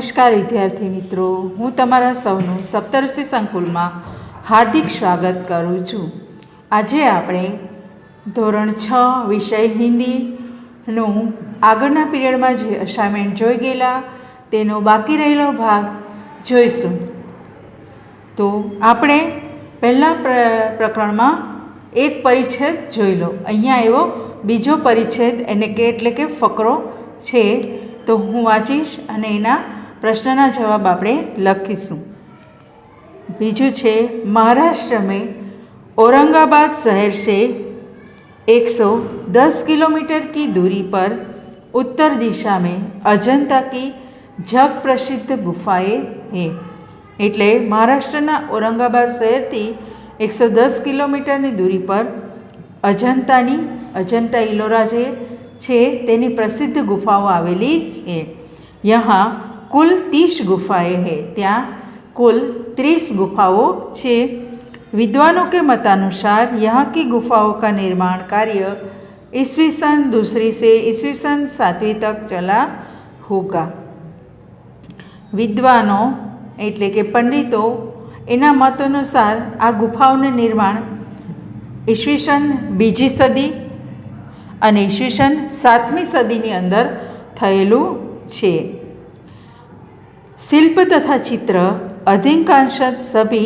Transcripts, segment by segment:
નમસ્કાર વિદ્યાર્થી મિત્રો, હું તમારા સૌનું સપ્તર્ષિ સંકુલમાં હાર્દિક સ્વાગત કરું છું. આજે આપણે ધોરણ 6 વિષય હિન્દીનું આગળના પીરિયડમાં જે અસાઇનમેન્ટ જોઈ ગયેલા તેનો બાકી રહેલો ભાગ જોઈશું. તો આપણે પહેલા પ્રકરણમાં એક પરિચ્છેદ જોઈ લો. અહીંયા એવો બીજો પરિચ્છેદ એટલે કે ફકરો છે, તો હું વાંચીશ અને એના પ્રશ્નના જવાબ આપણે લખીશું. બીજું છે, महाराष्ट्र में औरंगाबाद शहर से 110 किलोमीटर की दूरी पर उत्तर दिशा में अजंता की जग प्रसिद्ध गुफाएं हैं. એટલે મહારાષ્ટ્રના ઔરંગાબાદ શહેરથી 110 કિલોમીટરની દૂરી પર અજંતા ઇલોરા જે છે તેની પ્રસિદ્ધ ગુફાઓ આવેલી છે. યહાં કુલ 30 ગુફાएं हैं. ત્યાં कुल 30 गुफाओं छे. विद्वानों के मतानुसार यहाँ की गुफाओं का निर्माण कार्य ईस्वी सन 2 से ईस्वी सन 7वीं तक चला होगा. વિદ્વાનો એટલે કે પંડિતો એના મત અનુસાર આ ગુફાઓનું નિર્માણ ઈસવીસન 2જી સદી અને ઈસવીસન 7મી સદીની અંદર થયેલું છે. शिल्प तथा चित्र अधिकांशत सभी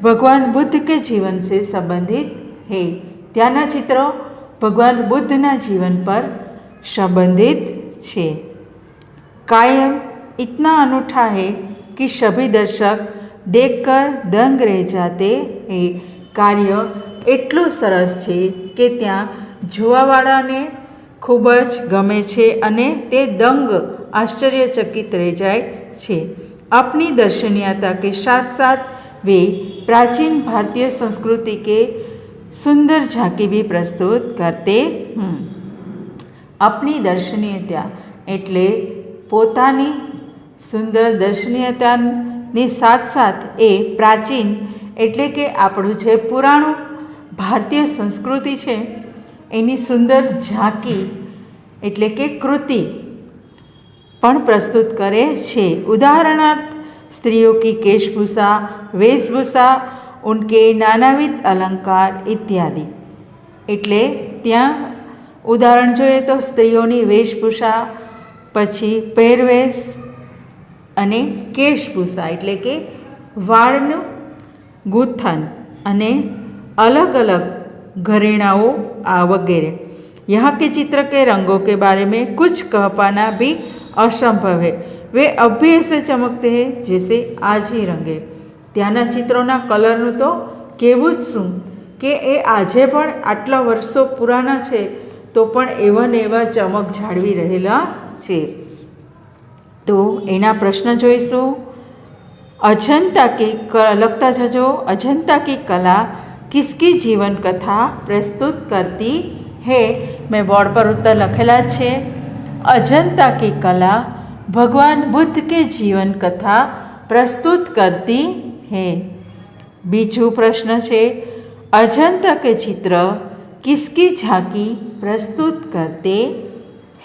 भगवान बुद्ध के जीवन से संबंधित है. त्याना चित्रों भगवान बुद्धना जीवन पर संबंधित छे. कायम इतना अनूठा है कि सभी दर्शक देखकर दंग रह जाते हैं. कार्य એટલું સરસ છે કે ત્યાં જોવાવાળાને ખૂબ જ ગમે છે અને તે દંગ આશ્ચર્યચकित रह जाए छे. अपनी दर्शनीयता के साथ साथ वे प्राचीन भारतीय संस्कृति के सुंदर झांकी भी प्रस्तुत करते हैं. अपनी दर्शनीयता એટલે પોતાની સુંદર દર્શનીયતાની સાથ સાથ એ પ્રાચીન એટલે કે આપણું જે પુરાણું ભારતીય સંસ્કૃતિ છે એની સુંદર ઝાંકી એટલે કે કૃતિ પણ પ્રસ્તુત કરે છે. उदाहरणार्थ स्त्रियों की केशभूषा, वेशभूषा, उनके नानाविध अलंकार इत्यादि. એટલે ત્યાં ઉદાહરણ જોઈએ તો સ્ત્રીઓની વેશભૂષા, પછી પહેરવેશ અને કેશભૂષા એટલે કે વાળનું ગૂંથણ અને अलग अलग घरेणाओं वगैरह. यहाँ के चित्र के रंगों के बारे में कुछ कह पाना भी असंभव है. वे अब भी ऐसे चमकते हैं जैसे आज ही रंगे. ત્યાંના ચિત્રોના કલરનું તો કહેવું જ શું કે એ આજે પણ આટલા વર્ષો પુરાના છે તો પણ એવા ને એવા ચમક જાળવી રહેલા છે. તો એના પ્રશ્ન જોઈશું. अजंता की लगता जजो. अजंता की कला किसकी जीवन कथा प्रस्तुत करती है. मैं बोर्ड पर उत्तर लखेला है. अजंता की कला भगवान बुद्ध के जीवन कथा प्रस्तुत करती है. बीजू प्रश्न है, अजंता के चित्र किसकी झांकी प्रस्तुत करते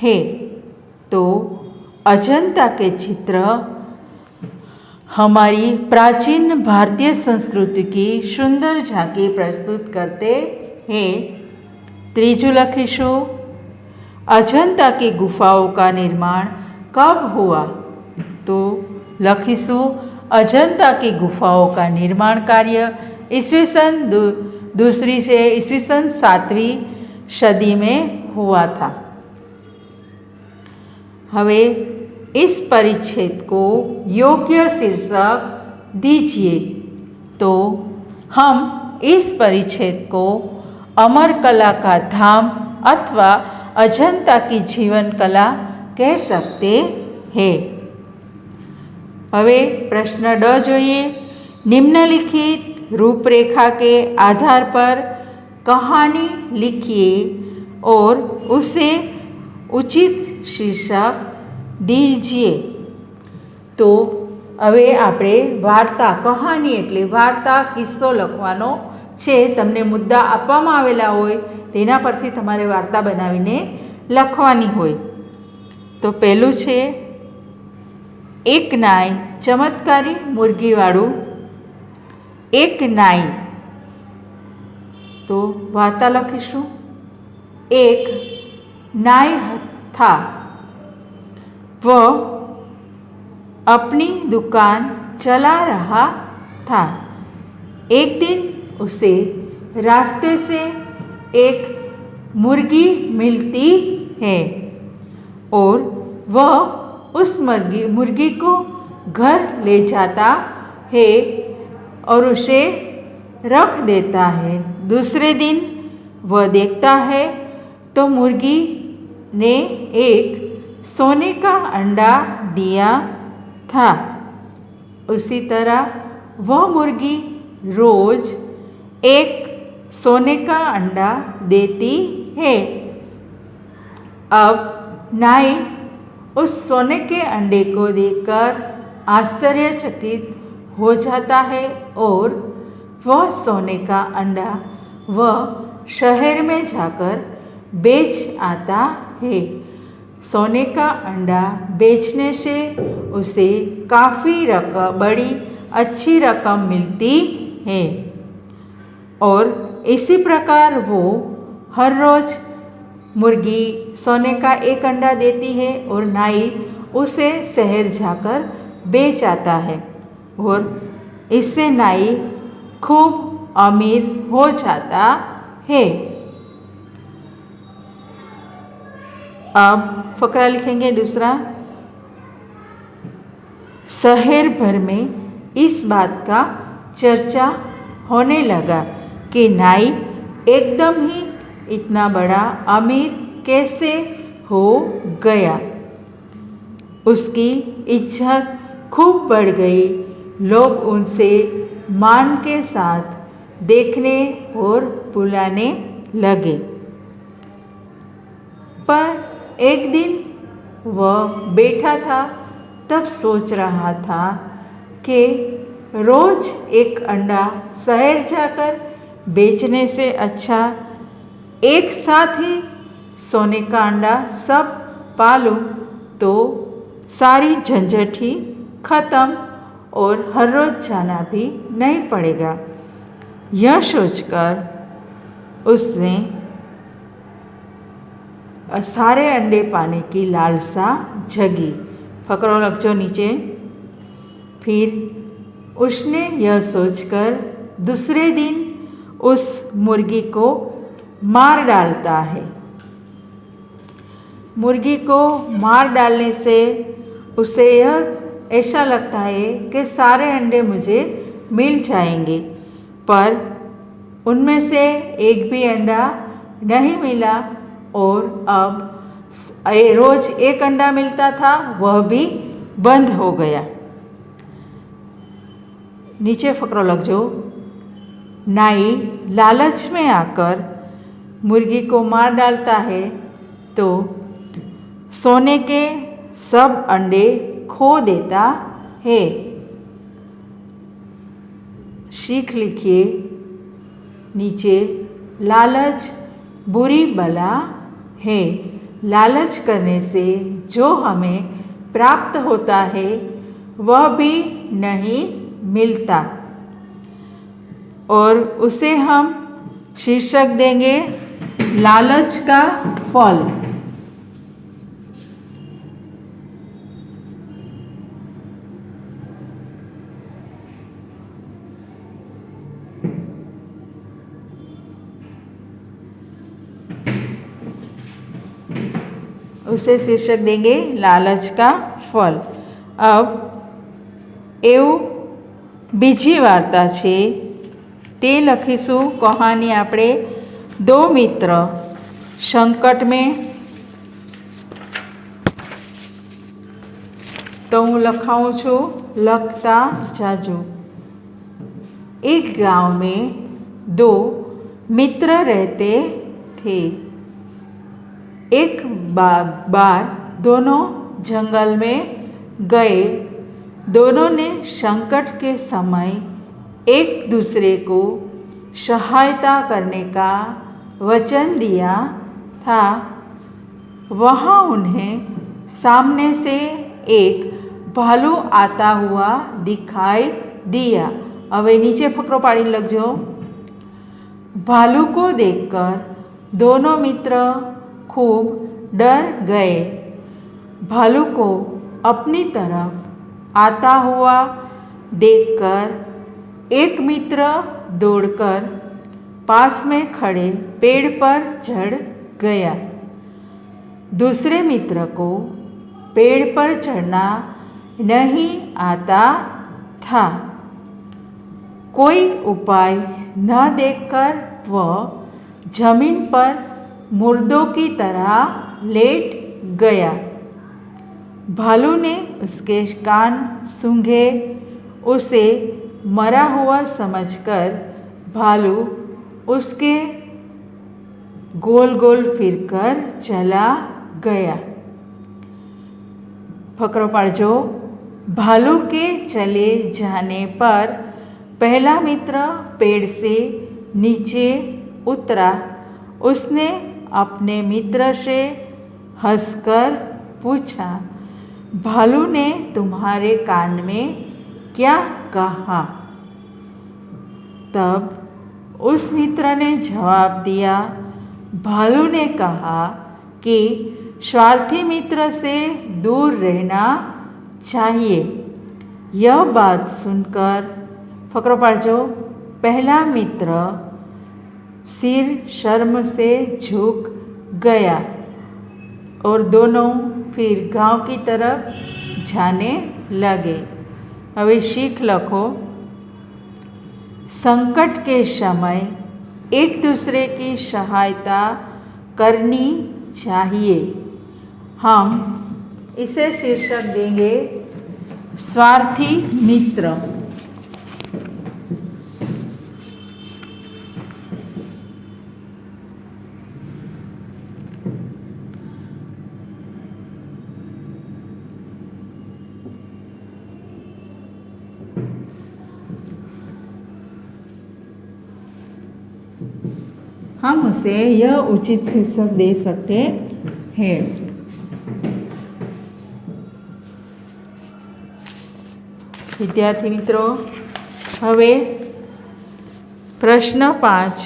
हैं. तो अजंता के चित्र हमारी प्राचीन भारतीय संस्कृति की सुंदर झांकी प्रस्तुत करते हैं. त्रीजू लखीशु, अजंता की गुफाओं का निर्माण कब हुआ. तो लखीशु अजंता की गुफाओं का निर्माण कार्य ईस्वी सन 2 से ईस्वी सन 7वीं सदी में हुआ था. हवे इस परिच्छेद को योग्य शीर्षक दीजिए. तो हम इस परिच्छेद को अमर कला का धाम अथवा अजंता की जीवन कला कह सकते हैं. હવે પ્રશ્ન ડ જોઈએ. निम्नलिखित रूपरेखा के आधार पर कहानी लिखिए और उसे उचित शीर्षक दीजिए. तो હવે આપણે વાર્તા, કહાની એટલે વાર્તા, કિસ્સો લખવાનો છે. તમને મુદ્દા આપવામાં આવેલા હોય તેના પરથી તમારે વાર્તા બનાવીને લખવાની હોય. તો પહેલું છે એક નાઈ ચમત્કારી મુરગીવાળું એક નાઈ, तो वार्ता लखीशू। एक नाई था, वह अपनी दुकान चला रहा था। एक दिन उसे रास्ते से एक मुर्गी मिलती है और वह उस मुर्गी को घर ले जाता है और उसे रख देता है। दूसरे दिन वह देखता है तो मुर्गी ने एक सोने का अंडा दिया था। उसी तरह वह मुर्गी रोज एक सोने का अंडा देती है। अब नाई उस सोने के अंडे को देखकर आश्चर्यचकित हो जाता है और वह सोने का अंडा वह शहर में जाकर बेच आता है। सोने का अंडा बेचने से उसे काफ़ी बड़ी अच्छी रकम मिलती है और इसी प्रकार वो हर रोज़ मुर्गी सोने का एक अंडा देती है और नाई उसे शहर जाकर बेच आता है और इससे नाई खूब अमीर हो जाता है। अब फकरा लिखेंगे दूसरा। शहर भर में इस बात का चर्चा होने लगा कि नाई एकदम ही इतना बड़ा अमीर कैसे हो गया। उसकी इज्जत खूब बढ़ गई। लोग उनसे मान के साथ देखने और बुलाने लगे। पर एक दिन वह बैठा था, तब सोच रहा था कि रोज़ एक अंडा शहर जाकर बेचने से अच्छा एक साथ ही सोने का अंडा सब पालूं तो सारी झंझट ही खत्म और हर रोज़ जाना भी नहीं पड़ेगा। यह सोचकर उसने सारे अंडे पाने की लालसा जगी। फकरो लखजो नीचे। फिर उसने यह सोचकर दूसरे दिन उस मुर्गी को मार डालता है। मुर्गी को मार डालने से उसे यह ऐसा लगता है कि सारे अंडे मुझे मिल जाएंगे, पर उनमें से एक भी अंडा नहीं मिला और अब रोज़ एक अंडा मिलता था वह भी बंद हो गया। नीचे फकरो लखजो। नाई लालच में आकर मुर्गी को मार डालता है तो सोने के सब अंडे खो देता है। सीख लिखिए नीचे। लालच बुरी बला है। लालच करने से जो हमें प्राप्त होता है वह भी नहीं मिलता और उसे हम शीर्षक देंगे लालच का फल। उसे शीर्षक देंगे लालच का फल। अब એવું બીજી વાર્તા છે તે લખીશું। કહાની આપણે दो मित्र संकट में। तो हूँ लखाऊँ छूँ लखता जाजू। एक गांव में दो मित्र रहते थे। एक बार दोनों जंगल में गए। दोनों ने संकट के समय एक दूसरे को सहायता करने का वचन दिया था। वहाँ उन्हें सामने से एक भालू आता हुआ दिखाई दिया। હવે નીચે ફકરો પાડીને લખજો। भालू को देखकर दोनों मित्र खूब डर गए। भालू को अपनी तरफ आता हुआ देखकर एक मित्र दौड़कर पास में खड़े पेड़ पर चढ़ गया। दूसरे मित्र को पेड़ पर चढ़ना नहीं आता था। कोई उपाय न देखकर वह जमीन पर मुर्दों की तरह लेट गया। भालू ने उसके कान सूंघे। उसे मरा हुआ समझकर भालू उसके गोल गोल फिरकर चला गया। फकरो पाड़जो। भालू के चले जाने पर पहला मित्र पेड़ से नीचे उतरा। उसने अपने मित्र से हंसकर पूछा, भालू ने तुम्हारे कान में क्या कहा? तब उस मित्र ने जवाब दिया, भालू ने कहा कि स्वार्थी मित्र से दूर रहना चाहिए। यह बात सुनकर फकरो पाड़जो। पहला मित्र सिर शर्म से झुक गया और दोनों फिर गांव की तरफ जाने लगे। હવે શીખ લખો। संकट के समय एक दूसरे की सहायता करनी चाहिए। हम इसे शीर्षक देंगे स्वार्थी मित्र। हम उसे यह उचित शीर्षक दे सकते हैं। विद्यार्थी मित्रों, હવે પ્રશ્ન 5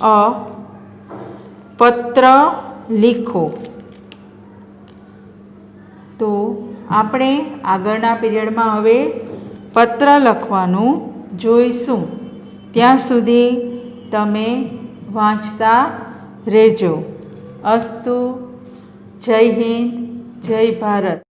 અ પત્ર લીખો। તો આપણે આગળના પીરિયડમાં હવે પત્ર લખવાનું જોઈશું। ત્યાં સુધી તમે વાંચતા રહેજો। અસ્તુ। જય હિન્દ, જય ભારત।